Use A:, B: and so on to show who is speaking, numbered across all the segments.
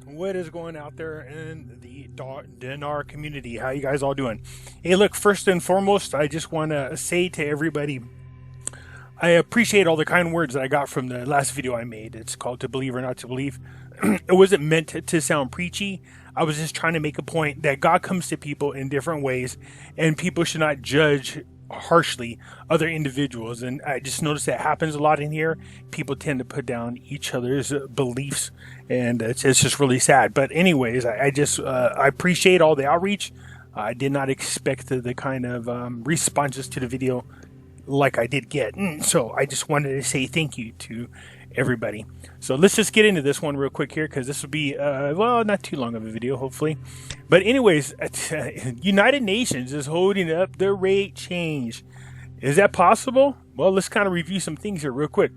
A: What is going out there in the Dinar community? How you guys all doing? Hey, look, first and foremost, I just want to say to everybody, I appreciate all the kind words that I got from the last video I made. It's called To Believe or Not to Believe. It wasn't meant to sound preachy. I was just trying to make a point that God comes to people in different ways, and people should not judge harshly other individuals. And I just noticed that happens a lot in here. People tend to put down each other's beliefs, and it's just really sad. But anyways, I appreciate all the outreach. I did not expect the kind of responses to the video like I did get. So I just wanted to say thank you to everybody. So let's just get into this one real quick here, because this will be, well, not too long of a video, hopefully. But anyways, United Nations is holding up the rate change. Is that possible? Well, let's kind of review some things here real quick.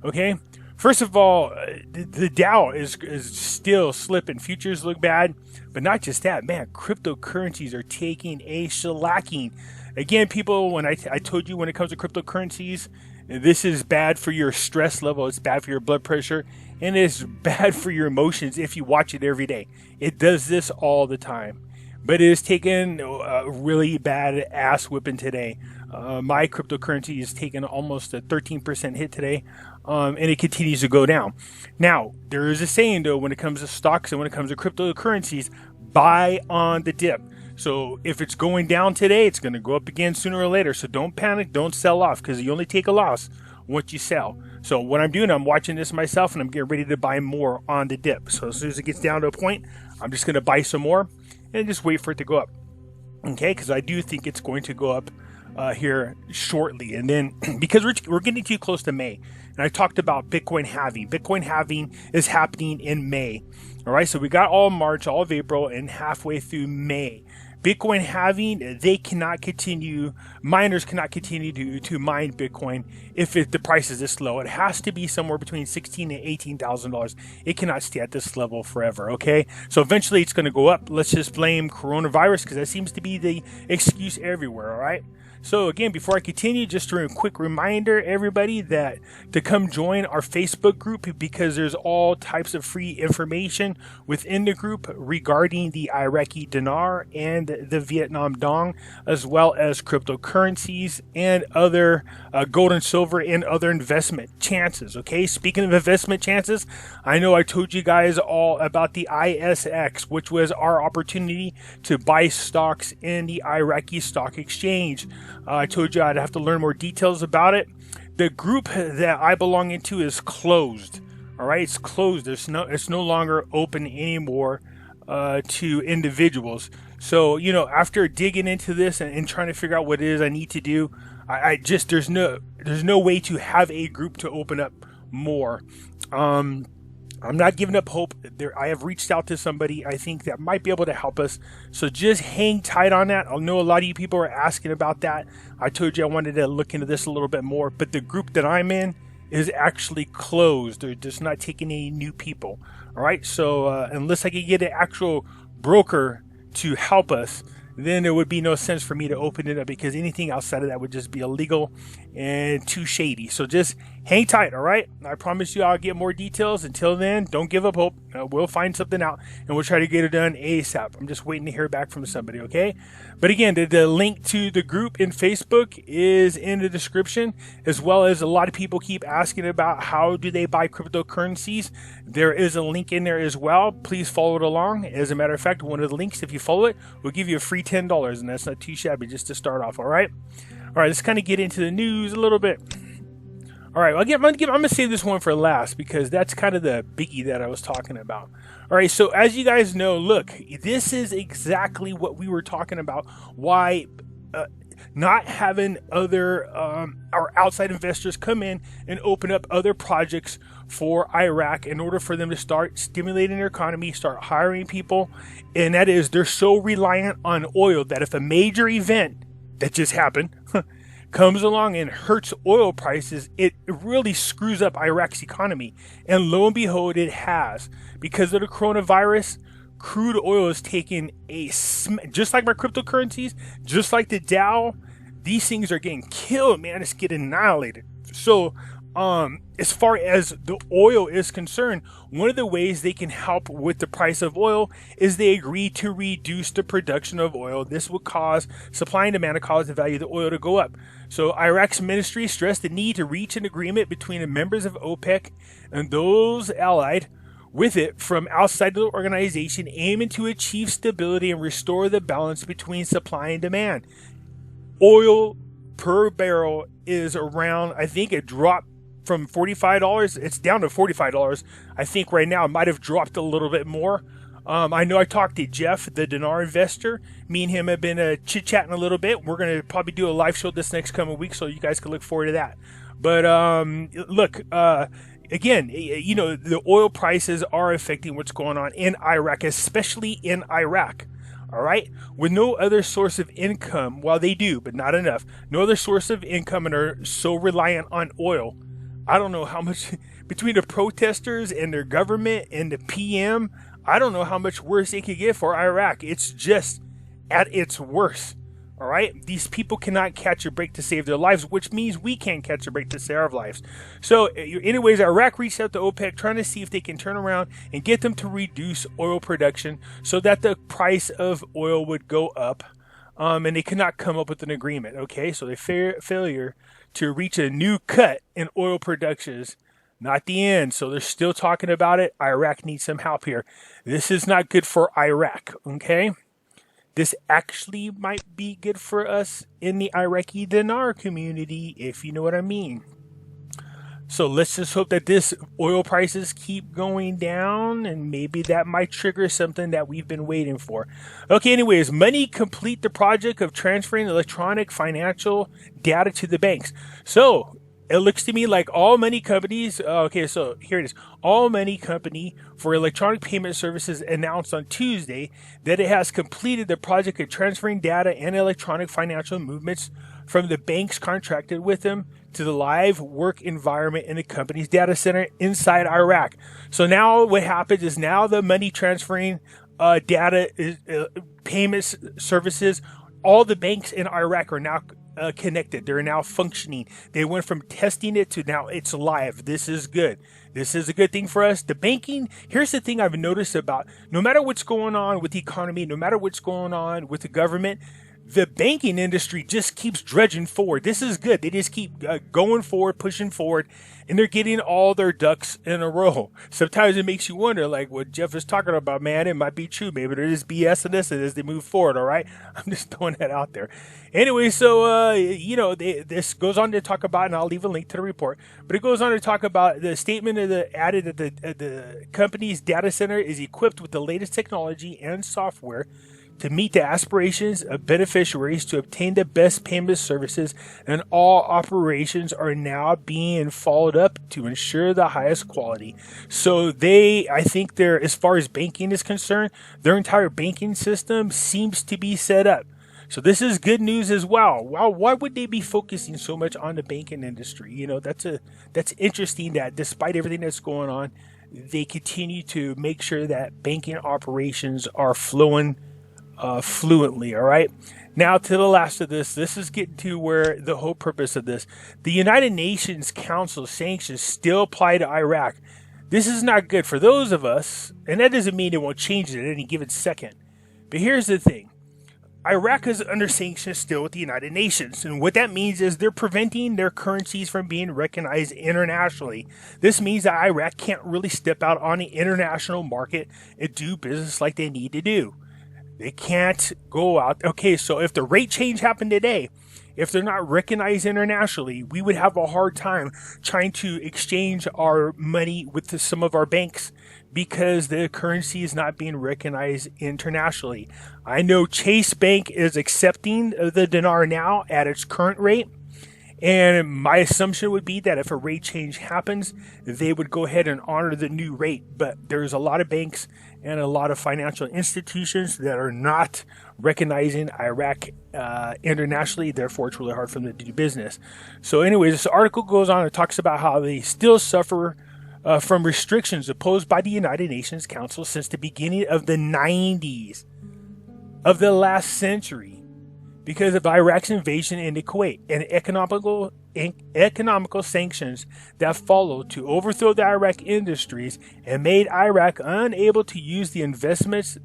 A: Okay. First of all, the Dow is still slipping. Futures look bad. But not just that, man, cryptocurrencies are taking a shellacking. Again, people, when I told you when it comes to cryptocurrencies, this is bad for your stress level, it's bad for your blood pressure, and it's bad for your emotions if you watch it every day. It does this all the time. But it has taken a really bad ass whipping today. My cryptocurrency has taken almost a 13% hit today, and it continues to go down. Now, there is a saying, though, when it comes to stocks and when it comes to cryptocurrencies, buy on the dip. So if it's going down today, it's going to go up again sooner or later. So don't panic, don't sell off, because you only take a loss once you sell. So what I'm doing, I'm watching this myself, and I'm getting ready to buy more on the dip. So as soon as it gets down to a point, I'm just going to buy some more and just wait for it to go up. Okay, because I do think it's going to go up here shortly. And then because we're getting too close to May, and I talked about Bitcoin halving. Bitcoin halving is happening in May. All right, so we got all of March, all of April, and halfway through May. Bitcoin halving, they cannot continue, miners cannot continue to mine Bitcoin if the price is this low. It has to be somewhere between $16,000 and $18,000. It cannot stay at this level forever, okay? So eventually it's going to go up. Let's just blame coronavirus, because that seems to be the excuse everywhere, all right? So again, before I continue, just a quick reminder, everybody, that to come join our Facebook group, because there's all types of free information within the group regarding the Iraqi dinar and the Vietnam dong, as well as cryptocurrencies and other gold and silver and other investment chances. Okay, speaking of investment chances, I know I told you guys all about the ISX, which was our opportunity to buy stocks in the Iraqi stock exchange. I told you I'd have to learn more details about it. The group that I belong into is closed. All right, it's closed. It's no longer open anymore to individuals. So, you know, after digging into this and trying to figure out what it is I need to do, I just there's no way to have a group to open up more. I'm not giving up hope. I have reached out to somebody I think that might be able to help us. So just hang tight on that. I know a lot of you people are asking about that. I told you I wanted to look into this a little bit more, but the group that I'm in is actually closed. They're just not taking any new people. All right. So unless I can get an actual broker to help us, then there would be no sense for me to open it up, because anything outside of that would just be illegal and too shady. So just hang tight, all right? I promise you I'll get more details. Until then, don't give up hope. We'll find something out, and we'll try to get it done ASAP. I'm just waiting to hear back from somebody, okay? But again, the link to the group in Facebook is in the description, as well as a lot of people keep asking about how do they buy cryptocurrencies. There is a link in there as well. Please follow it along. As a matter of fact, one of the links, if you follow it, will give you a free $10, and that's not too shabby just to start off, all right? All right, let's kind of get into the news a little bit. All right, I'm going to save this one for last, because that's kind of the biggie that I was talking about. All right, so as you guys know, look, this is exactly what we were talking about, why not having other our outside investors come in and open up other projects for Iraq in order for them to start stimulating their economy, start hiring people. And that is, they're so reliant on oil that if a major event that just happened comes along and hurts oil prices, it really screws up Iraq's economy. And lo and behold, it has. Because of the coronavirus, crude oil is taking just like my cryptocurrencies, just like the Dow, these things are getting killed, man. It's getting annihilated. So as far as the oil is concerned, one of the ways they can help with the price of oil is they agree to reduce the production of oil. This will cause supply and demand to cause the value of the oil to go up. So Iraq's ministry stressed the need to reach an agreement between the members of OPEC and those allied with it from outside the organization, aiming to achieve stability and restore the balance between supply and demand. Oil per barrel is around, I think it dropped from $45. It's down to $45. I think right now it might have dropped a little bit more. I know I talked to Jeff, the Dinar investor. Me and him have been chit-chatting a little bit. We're going to probably do a live show this next coming week, so you guys can look forward to that. But look, again, you know, the oil prices are affecting what's going on in Iraq, especially in Iraq. All right. With no other source of income, well, they do, but not enough. No other source of income and are so reliant on oil. I don't know how much between the protesters and their government and the PM. I don't know how much worse it could get for Iraq. It's just at its worst. All right. These people cannot catch a break to save their lives, which means we can't catch a break to save our lives. So anyways, Iraq reached out to OPEC trying to see if they can turn around and get them to reduce oil production so that the price of oil would go up. And they could not come up with an agreement. Okay. So they failure to reach a new cut in oil productions. Not the end. So they're still talking about it. Iraq needs some help here. This is not good for Iraq. Okay. This actually might be good for us in the Iraqi dinar community, if you know what I mean. So let's just hope that this oil prices keep going down, and maybe that might trigger something that we've been waiting for. Okay, anyways, money complete the project of transferring electronic financial data to the banks. So it looks to me like all money companies, okay, so here it is. All money company for electronic payment services announced on Tuesday that it has completed the project of transferring data and electronic financial movements from the banks contracted with them to the live work environment in the company's data center inside Iraq. So now what happens is now the money transferring data, payments services, all the banks in Iraq are now connected. They're now functioning. They went from testing it to now it's live. This is good. This is a good thing for us. The banking, here's the thing I've noticed about no matter what's going on with the economy, no matter what's going on with the government, the banking industry just keeps dredging forward. This is good. They just keep going forward, pushing forward, and they're getting all their ducks in a row. Sometimes it makes you wonder, like what Jeff is talking about, man, it might be true. Maybe there is BS in this as they move forward, all right? I'm just throwing that out there. Anyway, so, you know, this goes on to talk about, and I'll leave a link to the report, but it goes on to talk about the statement of the added that the company's data center is equipped with the latest technology and software to meet the aspirations of beneficiaries to obtain the best payment services, and all operations are now being followed up to ensure the highest quality. So I think as far as banking is concerned, their entire banking system seems to be set up. So this is good news as well. Wow, why would they be focusing so much on the banking industry? You know, that's interesting that despite everything that's going on, they continue to make sure that banking operations are flowing fluently. All right. Now to the last of this is getting to where the whole purpose of this. The United Nations Council sanctions still apply to Iraq. This is not good for those of us, and that doesn't mean it won't change it at any given second. But here's the thing. Iraq is under sanctions still with the United Nations, and what that means is they're preventing their currencies from being recognized internationally. This means that Iraq can't really step out on the international market and do business like they need to do. They can't go out. Okay, so if the rate change happened today, if they're not recognized internationally, we would have a hard time trying to exchange our money with some of our banks because the currency is not being recognized internationally. I know Chase Bank is accepting the dinar now at its current rate. And my assumption would be that if a rate change happens, they would go ahead and honor the new rate. But there's a lot of banks and a lot of financial institutions that are not recognizing Iraq internationally. Therefore, it's really hard for them to do business. So anyways, this article goes on and talks about how they still suffer from restrictions imposed by the United Nations Council since the beginning of the 90s of the last century, because of Iraq's invasion into Kuwait, and economical sanctions that followed to overthrow the Iraq industries and made Iraq unable to use the investments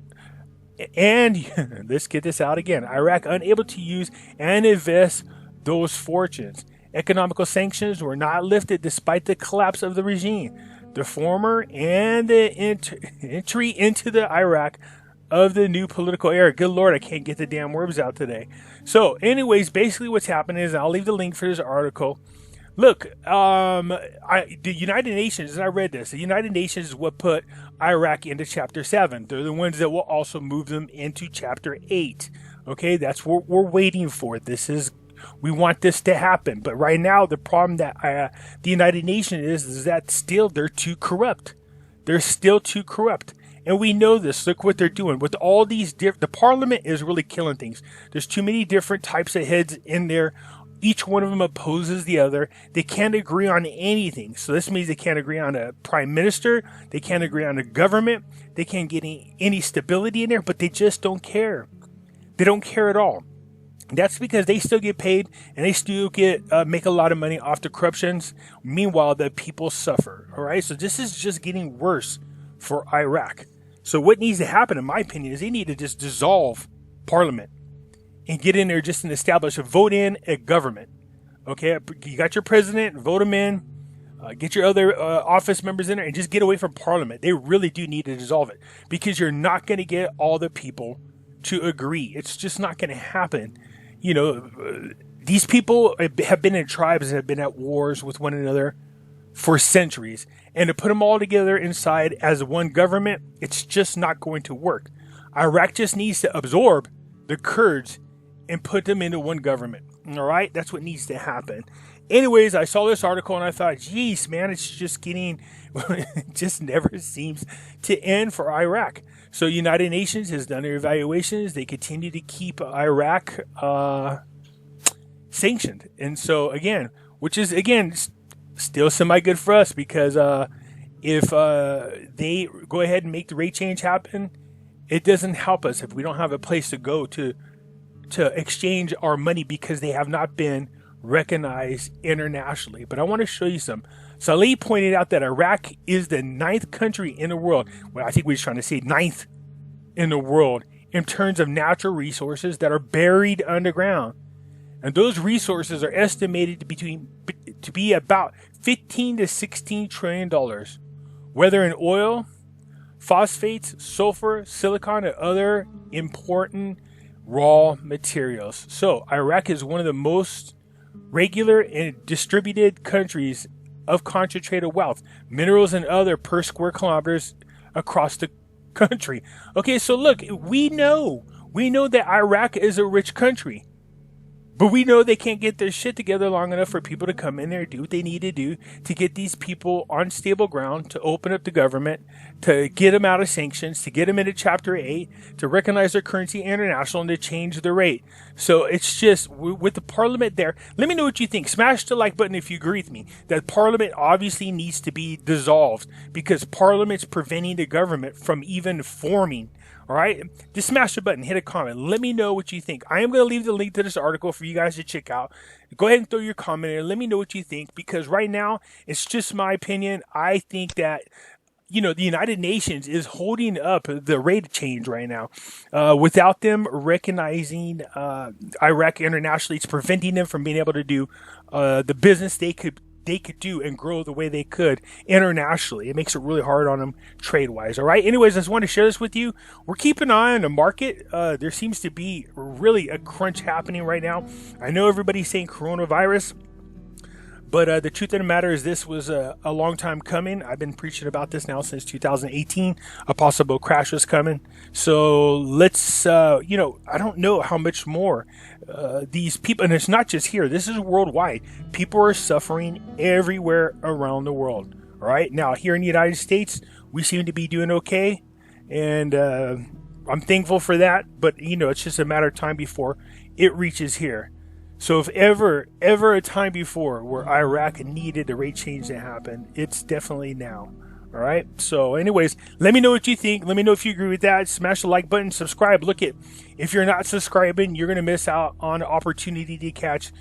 A: and let's get this out again. Iraq unable to use and invest those fortunes. Economical sanctions were not lifted despite the collapse of the regime. The former and the entry into the Iraq of the new political era. Good Lord, I can't get the damn words out today. So anyways, basically what's happening is, I'll leave the link for this article. Look, the United Nations, and I read this, the United Nations is what put Iraq into Chapter 7. They're the ones that will also move them into Chapter 8. Okay, that's what we're waiting for. We want this to happen. But right now, the problem that the United Nations is that still they're too corrupt. They're still too corrupt. And we know this. Look what they're doing. With all these the parliament is really killing things. There's too many different types of heads in there. Each one of them opposes the other. They can't agree on anything. So this means they can't agree on a prime minister. They can't agree on a government. They can't get any stability in there, but they just don't care. They don't care at all. That's because they still get paid and they still get make a lot of money off the corruptions. Meanwhile, the people suffer. All right. So this is just getting worse for Iraq. So what needs to happen, in my opinion, is they need to just dissolve parliament and get in there just and establish vote in a government. Okay, you got your president, vote him in, get your other office members in there, and just get away from parliament. They really do need to dissolve it, because you're not going to get all the people to agree. It's just not going to happen. You know, these people have been in tribes and have been at wars with one another for centuries. And to put them all together inside as one government, it's just not going to work. Iraq just needs to absorb the Kurds and put them into one government. All right? That's what needs to happen. Anyways, I saw this article and I thought, geez, man, it's just getting, it just never seems to end for Iraq. So United Nations has done their evaluations. They continue to keep Iraq sanctioned. And so, again, which is, again, still semi-good for us, because if they go ahead and make the rate change happen, it doesn't help us if we don't have a place to go to exchange our money, because they have not been recognized internationally. But I want to show you some. Salih pointed out that Iraq is the 9th country in the world. Well, I think we're trying to say 9th in the world in terms of natural resources that are buried underground. And those resources are estimated to be about $15 to $16 trillion, whether in oil, phosphates, sulfur, silicon, and other important raw materials. So Iraq is one of the most regular and distributed countries of concentrated wealth, minerals, and other per square kilometers across the country. Okay, so look, we know that Iraq is a rich country. But we know they can't get their shit together long enough for people to come in there and do what they need to do to get these people on stable ground, to open up the government, to get them out of sanctions, to get them into Chapter 8, to recognize their currency international, and to change the rate. So it's just, with the parliament there, let me know what you think. Smash the like button if you agree with me that parliament obviously needs to be dissolved, because parliament's preventing the government from even forming. All right, just smash the button, hit a comment. Let me know what you think. I am going to leave the link to this article for you guys to check out. Go ahead and throw your comment in. Let me know what you think, because right now, it's just my opinion. I think that, you know, the United Nations is holding up the rate change right now. Without them recognizing Iraq internationally, it's preventing them from being able to do the business they could do and grow the way they could internationally. It makes it really hard on them trade-wise. All right. Anyways, I just want to share this with you. We're keeping an eye on the market. There seems to be really a crunch happening right now. I know everybody's saying coronavirus, but the truth of the matter is this was a long time coming. I've been preaching about this now since 2018. A possible crash was coming. So let's, I don't know how much more these people, and it's not just here, this is worldwide. People are suffering everywhere around the world. All right. Now, here in the United States, we seem to be doing okay. And I'm thankful for that. But, it's just a matter of time before it reaches here. So if ever a time before where Iraq needed a rate change to happen, it's definitely now. All right. So anyways, let me know what you think. Let me know if you agree with that. Smash the like button, subscribe. Look, if you're not subscribing, you're going to miss out on an opportunity to catch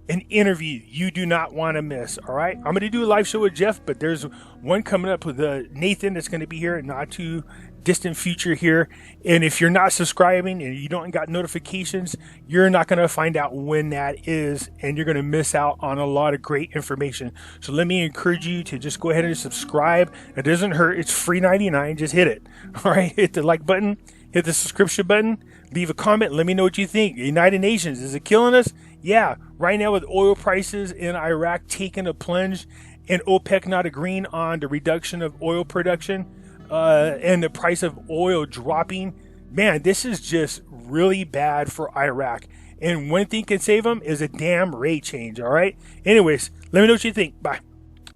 A: an interview you do not want to miss. All right, I'm going to do a live show with Jeff, but there's one coming up with Nathan that's going to be here in not too distant future here. And if you're not subscribing and you don't got notifications, you're not going to find out when that is, and you're going to miss out on a lot of great information. So let me encourage you to just go ahead and subscribe. It doesn't hurt. It's free 99. Just hit it. All right, hit the like button, hit the subscription button, leave a comment. Let me know what you think. United Nations, is it killing us? Yeah, right now with oil prices in Iraq taking a plunge and OPEC not agreeing on the reduction of oil production and the price of oil dropping, man, this is just really bad for Iraq. And one thing can save them is a damn rate change, all right? Anyways, let me know what you think. Bye.